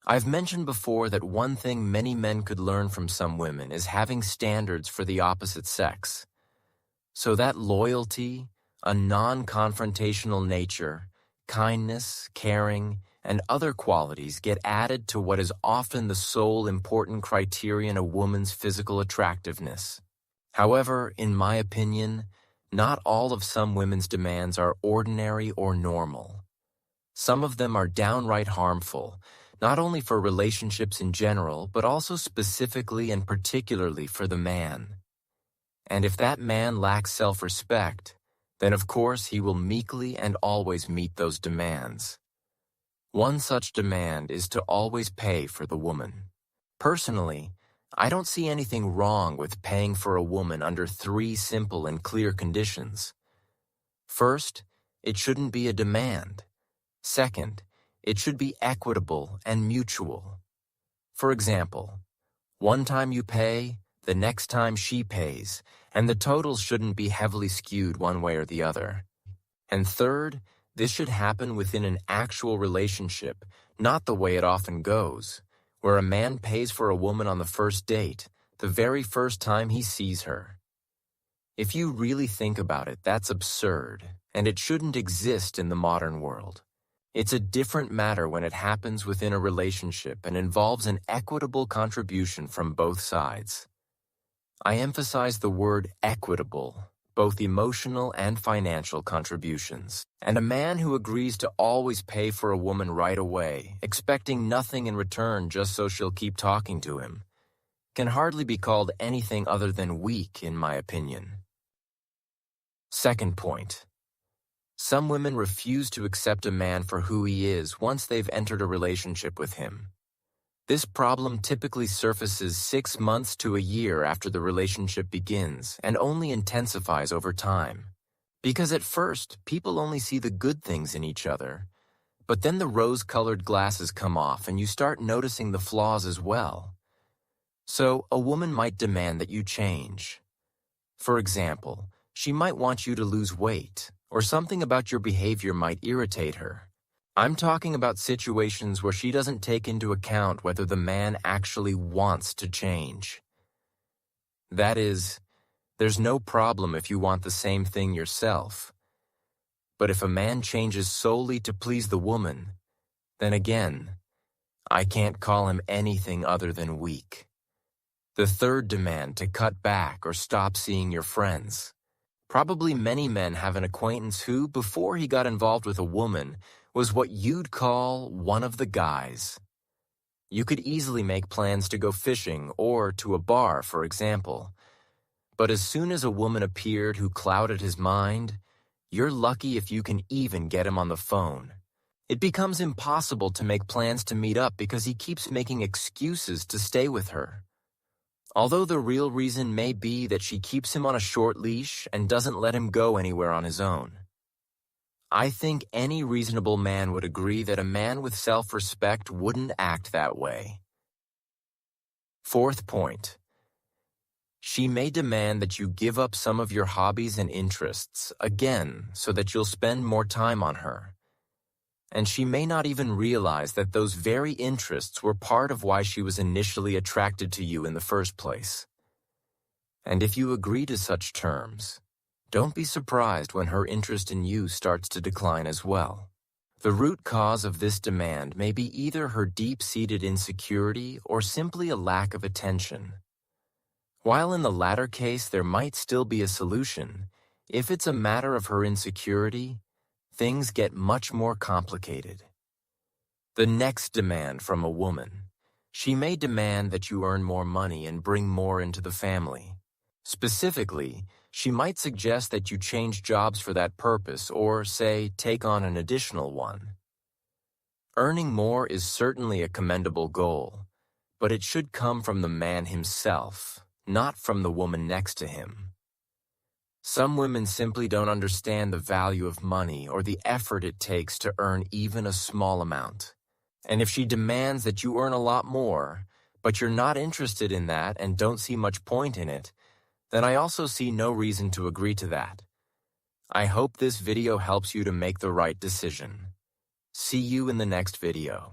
I've mentioned before that one thing many men could learn from some women is having standards for the opposite sex. So that loyalty, a non-confrontational nature, kindness, caring, and other qualities get added to what is often the sole important criterion of a woman's physical attractiveness. However, in my opinion, not all of some women's demands are ordinary or normal. Some of them are downright harmful, not only for relationships in general, but also specifically and particularly for the man. And if that man lacks self-respect, then of course he will meekly and always meet those demands. One such demand is to always pay for the woman. Personally, I don't see anything wrong with paying for a woman under 3 simple and clear conditions. First, it shouldn't be a demand. Second, it should be equitable and mutual. For example, one time you pay, the next time she pays, and the totals shouldn't be heavily skewed one way or the other. And third, this should happen within an actual relationship, not the way it often goes, where a man pays for a woman on the first date, the very first time he sees her. If you really think about it, that's absurd, and it shouldn't exist in the modern world. It's a different matter when it happens within a relationship and involves an equitable contribution from both sides. I emphasize the word equitable, both emotional and financial contributions. And a man who agrees to always pay for a woman right away, expecting nothing in return just so she'll keep talking to him, can hardly be called anything other than weak, in my opinion. Second point. Some women refuse to accept a man for who he is once they've entered a relationship with him. This problem typically surfaces 6 months to a year after the relationship begins and only intensifies over time. Because at first, people only see the good things in each other, but then the rose-colored glasses come off and you start noticing the flaws as well. So, a woman might demand that you change. For example, she might want you to lose weight, or something about your behavior might irritate her. I'm talking about situations where she doesn't take into account whether the man actually wants to change. That is, there's no problem if you want the same thing yourself. But if a man changes solely to please the woman, then again, I can't call him anything other than weak. The third demand, to cut back or stop seeing your friends. Probably many men have an acquaintance who, before he got involved with a woman, was what you'd call one of the guys. You could easily make plans to go fishing or to a bar, for example. But as soon as a woman appeared who clouded his mind, you're lucky if you can even get him on the phone. It becomes impossible to make plans to meet up because he keeps making excuses to stay with her. Although the real reason may be that she keeps him on a short leash and doesn't let him go anywhere on his own. I think any reasonable man would agree that a man with self-respect wouldn't act that way. Fourth point. She may demand that you give up some of your hobbies and interests, again, so that you'll spend more time on her. And she may not even realize that those very interests were part of why she was initially attracted to you in the first place. And if you agree to such terms, don't be surprised when her interest in you starts to decline as well. The root cause of this demand may be either her deep-seated insecurity or simply a lack of attention. While in the latter case there might still be a solution, if it's a matter of her insecurity, things get much more complicated. The next demand from a woman. She may demand that you earn more money and bring more into the family. Specifically, she might suggest that you change jobs for that purpose or, say, take on an additional one. Earning more is certainly a commendable goal, but it should come from the man himself, not from the woman next to him. Some women simply don't understand the value of money or the effort it takes to earn even a small amount. And if she demands that you earn a lot more, but you're not interested in that and don't see much point in it, then I also see no reason to agree to that. I hope this video helps you to make the right decision. See you in the next video.